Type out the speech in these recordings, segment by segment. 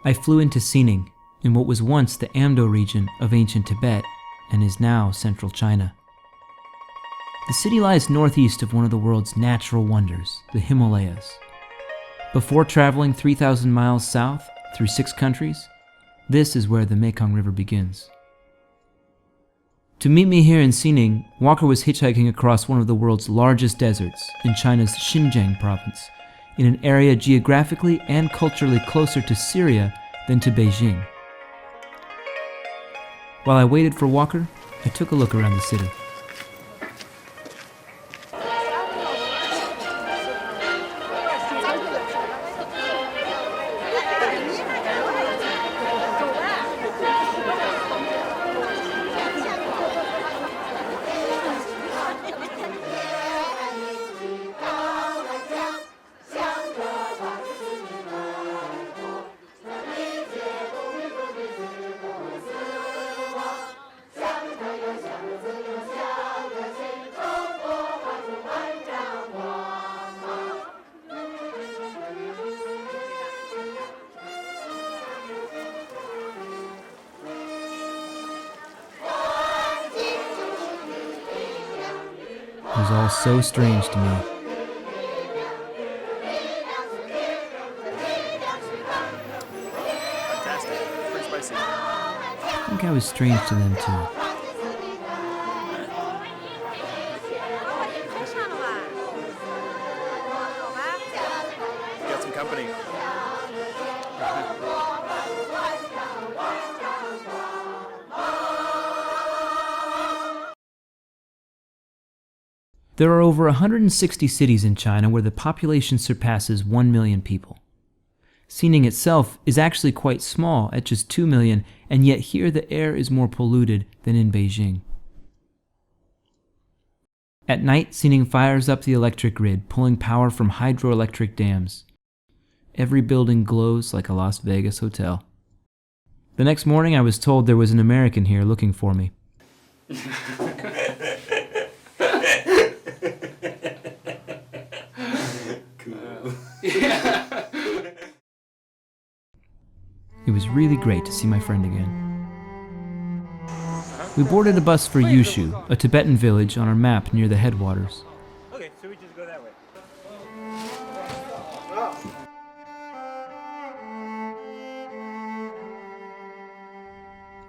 I flew into Xining, in what was once the Amdo region of ancient Tibet and is now central China. The city lies northeast of one of the world's natural wonders, the Himalayas. Before traveling 3,000 miles south through 6 countries, this is where the Mekong River begins. To meet me here in Xining, Walker was hitchhiking across one of the world's largest deserts in China's Xinjiang province, in an area geographically and culturally closer to Syria than to Beijing. While I waited for Walker, I took a look around the city. It was all so strange to me. Fantastic. Pretty spicy. I think I was strange to them too. Got some company. There are over 160 cities in China where the population surpasses 1 million people. Xining itself is actually quite small at just 2 million, and yet here the air is more polluted than in Beijing. At night, Xining fires up the electric grid, pulling power from hydroelectric dams. Every building glows like a Las Vegas hotel. The next morning I was told there was an American here looking for me. It was really great to see my friend again. We boarded a bus for Yushu, a Tibetan village on our map near the headwaters. Okay, so we just go that way.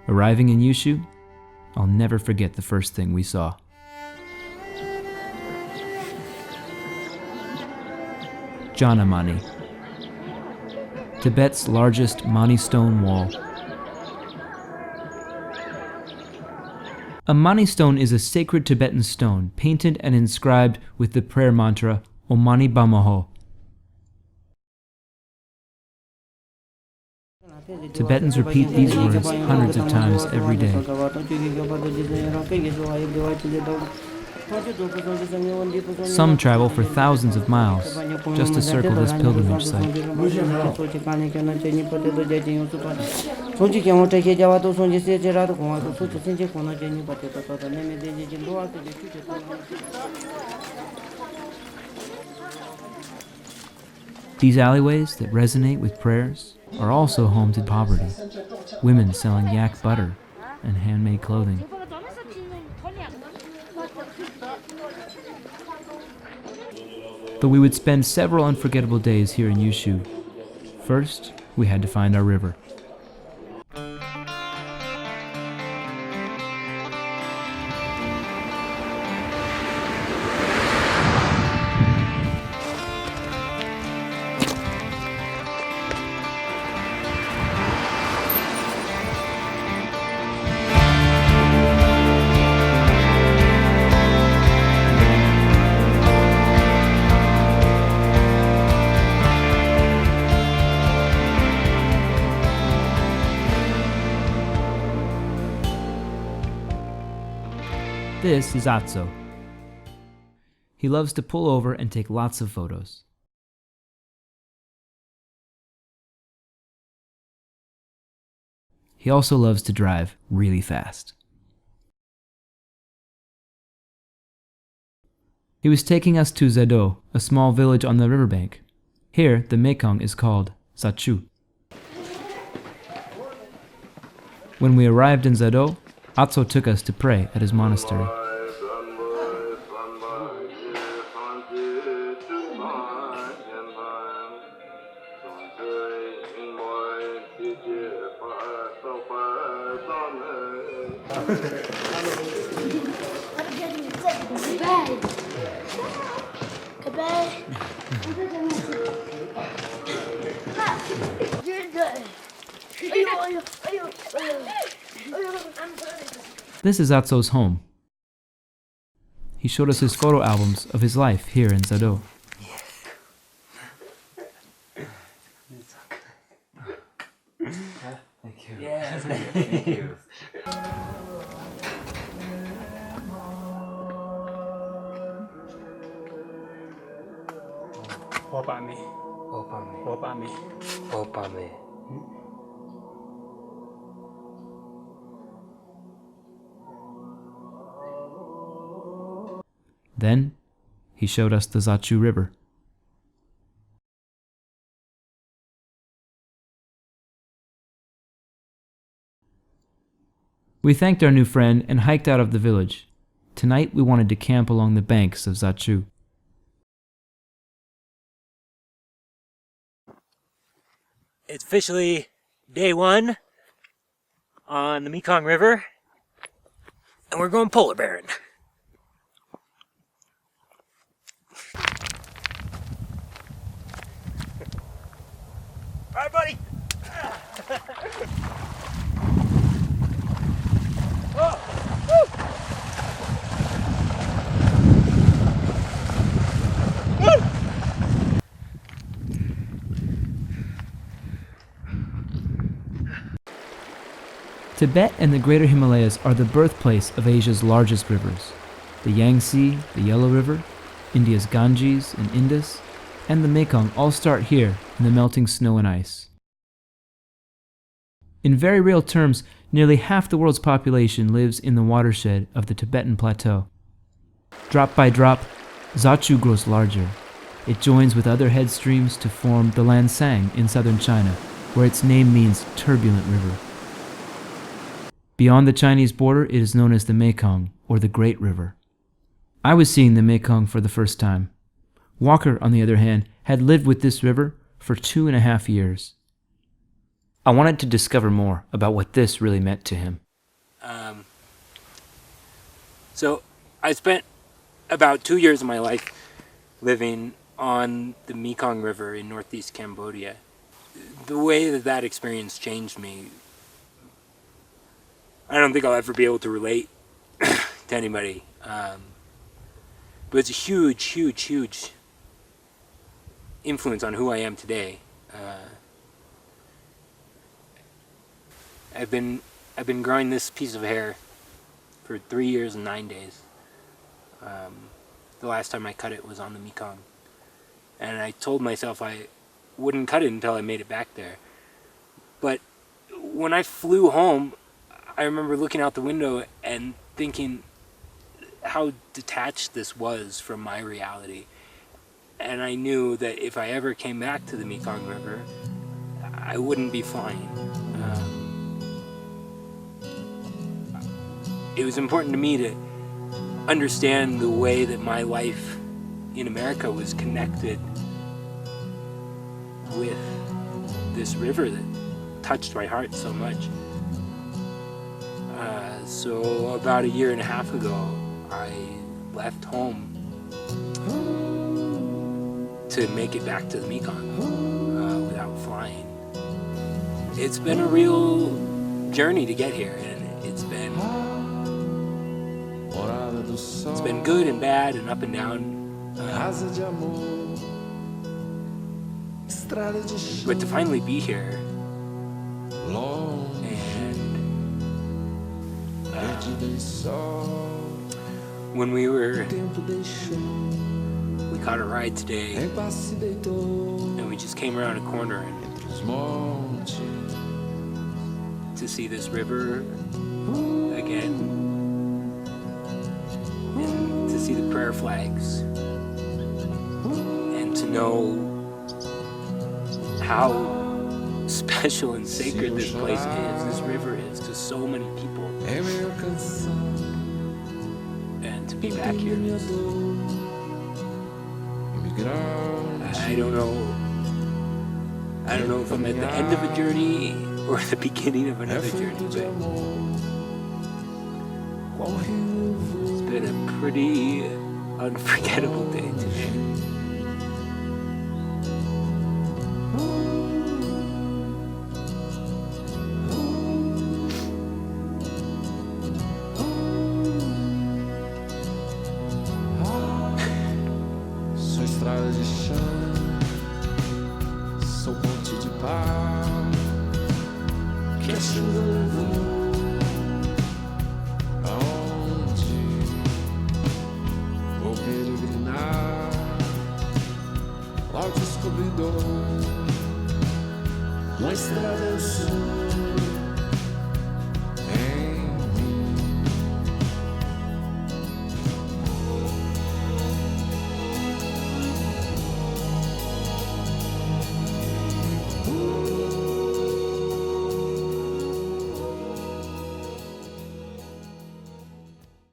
Arriving in Yushu, I'll never forget the first thing we saw. Jana Mani, Tibet's largest Mani stone wall. A Mani stone is a sacred Tibetan stone painted and inscribed with the prayer mantra Om Mani Bamaho. Tibetans repeat these words hundreds of times every day. Some travel for thousands of miles just to circle this pilgrimage site. These alleyways that resonate with prayers are also home to poverty. Women selling yak butter and handmade clothing. But we would spend several unforgettable days here in Yushu. First, we had to find our river. This is Atso. He loves to pull over and take lots of photos. He also loves to drive really fast. He was taking us to Zedo, a small village on the riverbank. Here, the Mekong is called Sachu. When we arrived in Zado, Atso took us to pray at his monastery. This is Atso's home. He showed us his photo albums of his life here in Zado. Thank you. Yeah, thank you. Opame. Opame. Opame. Opame. Then, he showed us the Zachu River. We thanked our new friend and hiked out of the village. Tonight we wanted to camp along the banks of Zachu. It's officially day 1 on the Mekong River, and we're going polar bearing. All right, buddy. Tibet and the Greater Himalayas are the birthplace of Asia's largest rivers. The Yangtze, the Yellow River, India's Ganges and Indus, and the Mekong all start here in the melting snow and ice. In very real terms, nearly half the world's population lives in the watershed of the Tibetan Plateau. Drop by drop, Zachu grows larger. It joins with other head streams to form the Lansang in southern China, where its name means turbulent river. Beyond the Chinese border, it is known as the Mekong, or the Great River. I was seeing the Mekong for the first time. Walker, on the other hand, had lived with this river for 2.5 years. I wanted to discover more about what this really meant to him. So I spent about 2 years of my life living on the Mekong River in northeast Cambodia. The way that experience changed me, I don't think I'll ever be able to relate to anybody. But it's a huge, huge, huge influence on who I am today. I've been growing this piece of hair for 3 years and 9 days. The last time I cut it was on the Mekong. And I told myself I wouldn't cut it until I made it back there. But when I flew home, I remember looking out the window and thinking how detached this was from my reality. And I knew that if I ever came back to the Mekong River, I wouldn't be flying. It was important to me to understand the way that my life in America was connected with this river that touched my heart so much. So about 1.5 years ago, I left home to make it back to the Mekong without flying. It's been a real journey to get here, and it's been good and bad and up and down. But to finally be here, when we caught a ride today, and we just came around a corner and to see this river again, and to see the prayer flags, and to know how special and sacred this place is, this river is to so many people. And to be back here, I don't know if I'm at the end of a journey or the beginning of another journey, but it's been a pretty unforgettable day today.